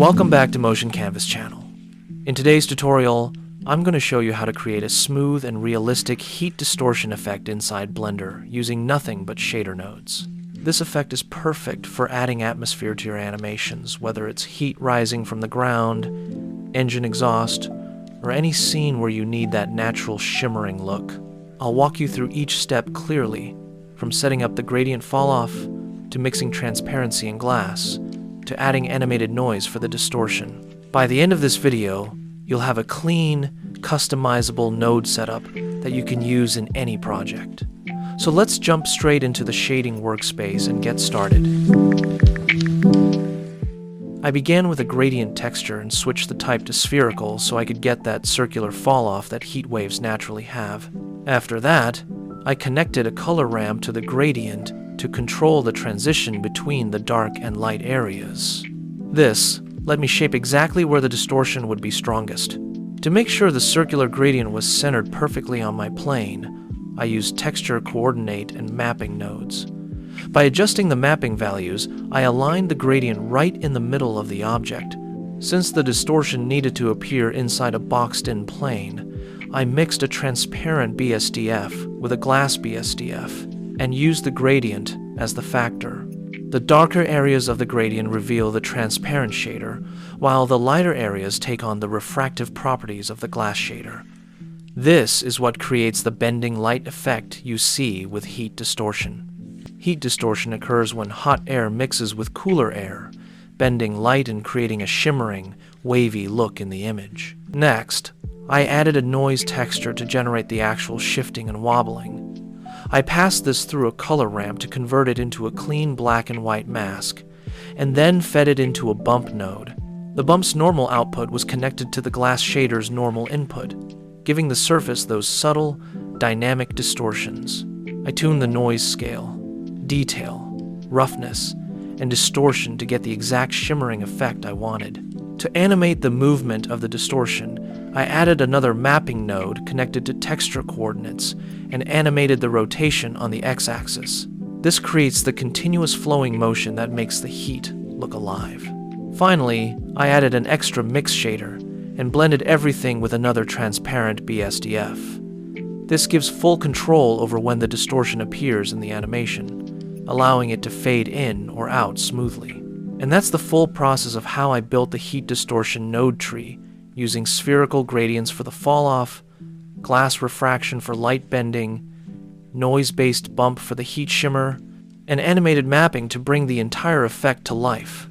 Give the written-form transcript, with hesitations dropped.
Welcome back to Motion Canvas channel. In today's tutorial, I'm going to show you how to create a smooth and realistic heat distortion effect inside Blender using nothing but shader nodes. This effect is perfect for adding atmosphere to your animations, whether it's heat rising from the ground, engine exhaust, or any scene where you need that natural shimmering look. I'll walk you through each step clearly, from setting up the gradient fall-off, to mixing transparency and glass, to adding animated noise for the distortion. By the end of this video, you'll have a clean, customizable node setup that you can use in any project. So let's jump straight into the shading workspace and get started. I began with a gradient texture and switched the type to spherical so I could get that circular fall-off that heat waves naturally have. After that, I connected a color ramp to the gradient to control the transition between the dark and light areas. This let me shape exactly where the distortion would be strongest. To make sure the circular gradient was centered perfectly on my plane, I used texture, coordinate, and mapping nodes. By adjusting the mapping values, I aligned the gradient right in the middle of the object. Since the distortion needed to appear inside a boxed-in plane, I mixed a transparent BSDF with a glass BSDF and used the gradient as the factor. The darker areas of the gradient reveal the transparent shader, while the lighter areas take on the refractive properties of the glass shader. This is what creates the bending light effect you see with heat distortion. Heat distortion occurs when hot air mixes with cooler air, bending light and creating a shimmering, wavy look in the image. Next, I added a noise texture to generate the actual shifting and wobbling. I passed this through a color ramp to convert it into a clean black and white mask, and then fed it into a bump node. The bump's normal output was connected to the glass shader's normal input, giving the surface those subtle, dynamic distortions. I tuned the noise scale, detail, roughness, and distortion to get the exact shimmering effect I wanted. To animate the movement of the distortion, I added another mapping node connected to texture coordinates and animated the rotation on the x-axis. This creates the continuous flowing motion that makes the heat look alive. Finally, I added an extra mix shader and blended everything with another transparent BSDF. This gives full control over when the distortion appears in the animation, allowing it to fade in or out smoothly. And that's the full process of how I built the heat distortion node tree, using spherical gradients for the fall-off, glass refraction for light bending, noise-based bump for the heat shimmer, and animated mapping to bring the entire effect to life.